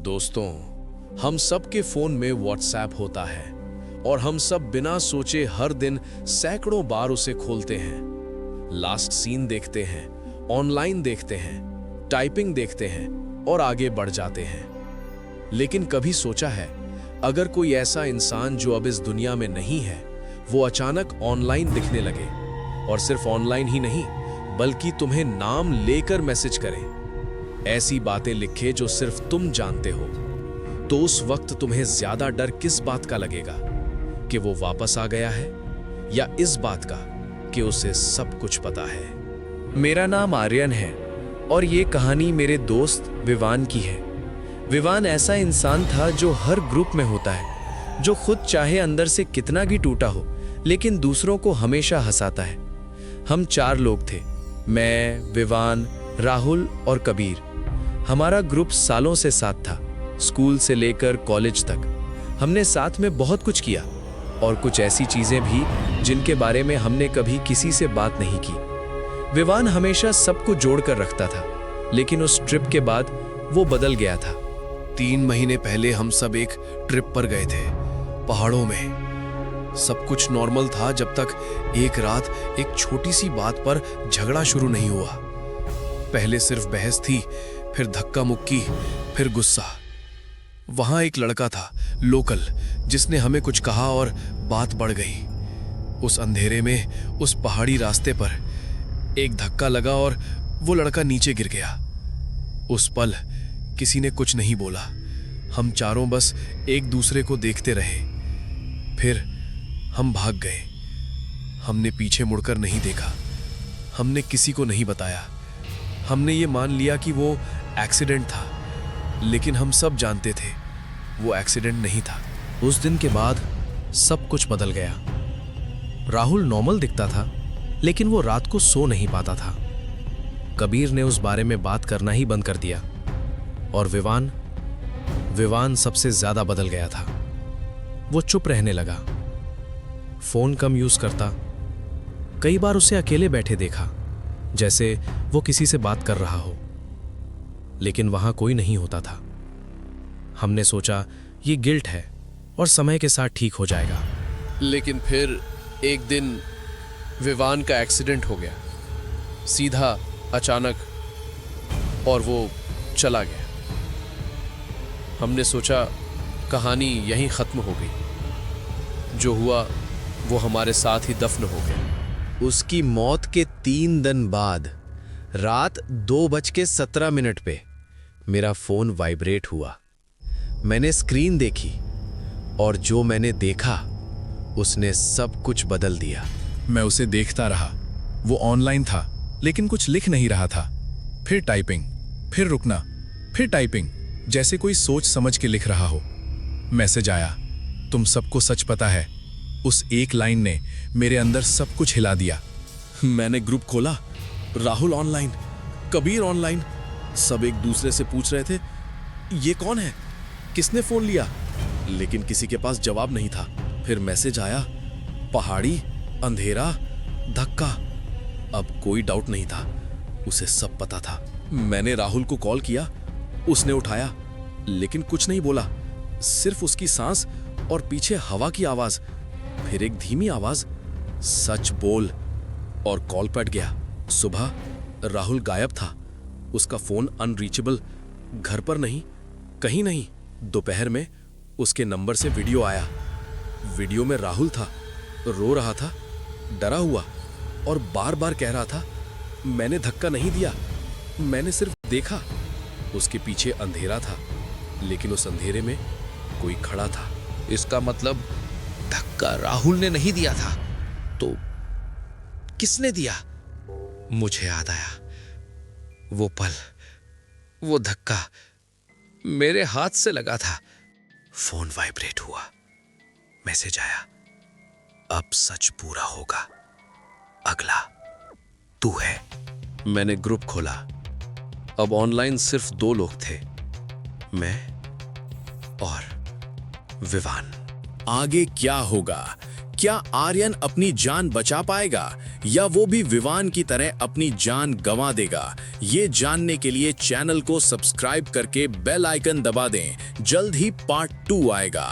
दोस्तों, हम सब के फोन में व्हाट्सएप होता है और हम सब बिना सोचे हर दिन सैकड़ों बार उसे खोलते हैं। लास्ट सीन देखते हैं, ऑनलाइन देखते हैं, टाइपिंग देखते हैं और आगे बढ़ जाते हैं। लेकिन कभी सोचा है, अगर कोई ऐसा इंसान जो अब इस दुनिया में नहीं है, वो अचानक ऑनलाइन दिखने लगे, और सिर्फ ऑनलाइन ही नहीं बल्कि तुम्हें नाम लेकर मैसेज करे, ऐसी बातें लिखे जो सिर्फ तुम जानते हो, तो उस वक्त तुम्हें ज्यादा डर किस बात का लगेगा? कि वो वापस आ गया है, या इस बात का कि उसे सब कुछ पता है? मेरा नाम आर्यन है और ये कहानी मेरे दोस्त विवान की है। विवान ऐसा इंसान था जो हर ग्रुप में होता है, जो खुद चाहे अंदर से कितना भी टूटा हो लेकिन दूसरों को हमेशा हंसाता है। हम 4 लोग थे, मैं, विवान, राहुल और कबीर। हमारा ग्रुप सालों से साथ था, स्कूल से लेकर कॉलेज तक। हमने साथ में बहुत कुछ किया और कुछ ऐसी चीजें भी जिनके बारे में हमने कभी किसी से बात नहीं की। विवान हमेशा सबको जोड़कर रखता था, लेकिन उस ट्रिप के बाद वो बदल गया था। 3 महीने पहले हम सब एक ट्रिप पर गए थे, पहाड़ों में। सब कुछ नॉर्मल था जब तक एक रात एक छोटी सी बात पर झगड़ा शुरू नहीं हुआ। पहले सिर्फ बहस थी, फिर धक्का मुक्की, फिर गुस्सा। वहां एक लड़का था, लोकल, जिसने हमें कुछ कहा और बात बढ़ गई। उस अंधेरे में उस पहाड़ी रास्ते पर एक धक्का लगा और वो लड़का नीचे गिर गया। उस पल किसी ने कुछ नहीं बोला। हम चारों बस एक दूसरे को देखते रहे। फिर हम भाग गए। हमने पीछे मुड़कर नहीं देखा, हमने किसी को नहीं बताया। हमने ये मान लिया कि वो एक्सीडेंट था, लेकिन हम सब जानते थे वो एक्सीडेंट नहीं था। उस दिन के बाद सब कुछ बदल गया। राहुल नॉर्मल दिखता था, लेकिन वो रात को सो नहीं पाता था। कबीर ने उस बारे में बात करना ही बंद कर दिया। और विवान सबसे ज्यादा बदल गया था। वो चुप रहने लगा, फोन कम यूज करता। कई बार उसे अकेले बैठे देखा, जैसे वो किसी से बात कर रहा हो, लेकिन वहां कोई नहीं होता था। हमने सोचा ये गिल्ट है और समय के साथ ठीक हो जाएगा। लेकिन फिर एक दिन विवान का एक्सीडेंट हो गया, सीधा, अचानक, और वो चला गया। हमने सोचा कहानी यहीं खत्म हो गई। जो हुआ वो हमारे साथ ही दफन हो गया। उसकी मौत के 3 दिन बाद रात 2:17 पे मेरा फोन वाइब्रेट हुआ। मैंने स्क्रीन देखी और जो मैंने देखा उसने सब कुछ बदल दिया। मैं उसे देखता रहा। वो ऑनलाइन था, लेकिन कुछ लिख नहीं रहा था। फिर टाइपिंग, फिर रुकना, फिर टाइपिंग, जैसे कोई सोच समझ के लिख रहा हो। मैसेज आया, तुम सबको सच पता है। उस एक लाइन ने मेरे अंदर सब कुछ हिला दिया। मैंने ग्रुप खोला, राहुल ऑनलाइन, कबीर ऑनलाइन। सब एक दूसरे से पूछ रहे थे, ये कौन है, किसने फोन लिया? लेकिन किसी के पास जवाब नहीं था। फिर मैसेज आया, पहाड़ी, अंधेरा, धक्का। अब कोई डाउट नहीं था, उसे सब पता था। मैंने राहुल को कॉल किया, उसने उठाया, लेकिन कुछ नहीं बोला। सिर्फ उसकी सांस और पीछे हवा की आवाज। फिर एक धीमी आवाज, सच बोल, और कॉल कट गया। सुबह राहुल गायब था, उसका फोन अनरीचेबल, घर पर नहीं, कहीं नहीं। दोपहर में उसके नंबर से वीडियो आया। वीडियो में राहुल था, रो रहा था, डरा हुआ, और बार बार कह रहा था, मैंने धक्का नहीं दिया, मैंने सिर्फ देखा। उसके पीछे अंधेरा था, लेकिन उस अंधेरे में कोई खड़ा था। इसका मतलब धक्का राहुल ने नहीं दिया था, तो किसने दिया? मुझे याद आया, वो पल, वो धक्का मेरे हाथ से लगा था। फोन वाइब्रेट हुआ, मैसेज आया, अब सच पूरा होगा, अगला तू है। मैंने ग्रुप खोला। अब ऑनलाइन सिर्फ 2 लोग थे, मैं और विवान। आगे क्या होगा, क्या आर्यन अपनी जान बचा पाएगा या वो भी विवान की तरह अपनी जान गंवा देगा? ये जानने के लिए चैनल को सब्सक्राइब करके बेल आइकन दबा दें। जल्द ही पार्ट 2 आएगा।